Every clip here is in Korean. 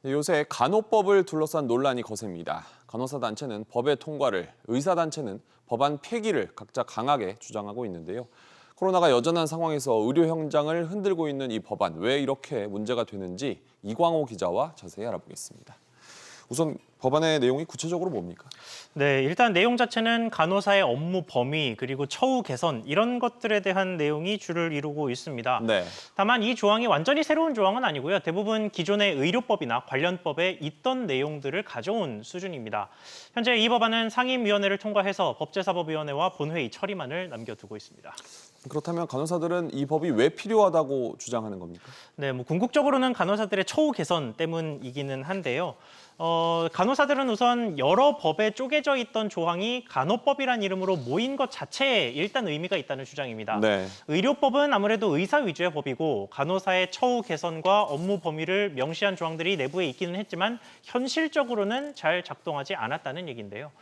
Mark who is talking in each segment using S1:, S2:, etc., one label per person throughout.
S1: 네, 요새 간호법을 둘러싼 논란이 거셉니다. 간호사 단체는 법의 통과를, 의사 단체는 법안 폐기를 각자 강하게 주장하고 있는데요. 코로나가 여전한 상황에서 의료 현장을 흔들고 있는 이 법안, 왜 이렇게 문제가 되는지 이광호 기자와 자세히 알아보겠습니다. 우선 법안의 내용이 구체적으로 뭡니까?
S2: 네, 일단 내용 자체는 간호사의 업무 범위 그리고 처우 개선 이런 것들에 대한 내용이 주를 이루고 있습니다.
S1: 네.
S2: 다만 이 조항이 완전히 새로운 조항은 아니고요. 대부분 기존의 의료법이나 관련법에 있던 내용들을 가져온 수준입니다. 현재 이 법안은 상임위원회를 통과해서 법제사법위원회와 본회의 처리만을 남겨두고 있습니다.
S1: 그렇다면 간호사들은 이 법이 왜 필요하다고 주장하는 겁니까?
S2: 네, 궁극적으로는 간호사들의 처우 개선 때문이기는 한데요. 간호사들은 우선 여러 법에 쪼개져 있던 조항이 간호법이란 이름으로 모인 것 자체에 일단 의미가 있다는 주장입니다.
S1: 네.
S2: 의료법은 아무래도 의사 위주의 법이고 간호사의 처우 개선과 업무 범위를 명시한 조항들이 내부에 있기는 했지만 현실적으로는 잘 작동하지 않았다는 얘기인데요.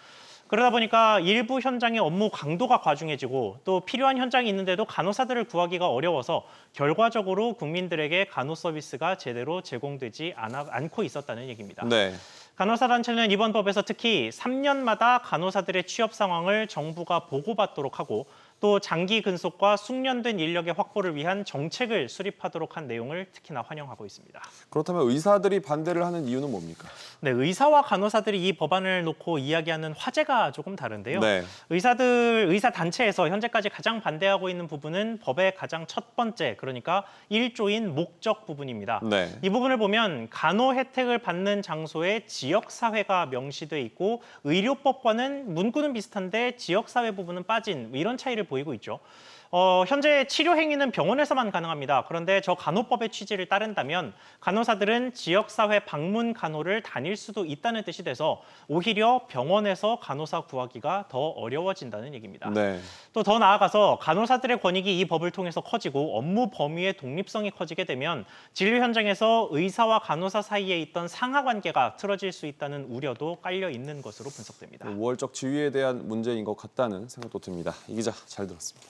S2: 그러다 보니까 일부 현장의 업무 강도가 과중해지고 또 필요한 현장이 있는데도 간호사들을 구하기가 어려워서 결과적으로 국민들에게 간호 서비스가 제대로 제공되지 않고 있었다는 얘기입니다.
S1: 네.
S2: 간호사 단체는 이번 법에서 특히 3년마다 간호사들의 취업 상황을 정부가 보고받도록 하고 또 장기 근속과 숙련된 인력의 확보를 위한 정책을 수립하도록 한 내용을 특히나 환영하고 있습니다.
S1: 그렇다면 의사들이 반대를 하는 이유는 뭡니까?
S2: 네, 의사와 간호사들이 이 법안을 놓고 이야기하는 화제가 조금 다른데요.
S1: 네.
S2: 의사 단체에서 현재까지 가장 반대하고 있는 부분은 법의 가장 첫 번째, 그러니까 1조인 목적 부분입니다.
S1: 네.
S2: 이 부분을 보면 간호 혜택을 받는 장소에 지역사회가 명시돼 있고 의료법과는 문구는 비슷한데 지역사회 부분은 빠진 이런 차이를 보이고 있죠. 현재 치료 행위는 병원에서만 가능합니다. 그런데 저 간호법의 취지를 따른다면 간호사들은 지역사회 방문 간호를 다닐 수도 있다는 뜻이 돼서 오히려 병원에서 간호사 구하기가 더 어려워진다는 얘기입니다.
S1: 네.
S2: 또 더 나아가서 간호사들의 권익이 이 법을 통해서 커지고 업무 범위의 독립성이 커지게 되면 진료 현장에서 의사와 간호사 사이에 있던 상하 관계가 틀어질 수 있다는 우려도 깔려 있는 것으로 분석됩니다.
S1: 우월적 지위에 대한 문제인 것 같다는 생각도 듭니다. 이 기자 잘 들었습니다.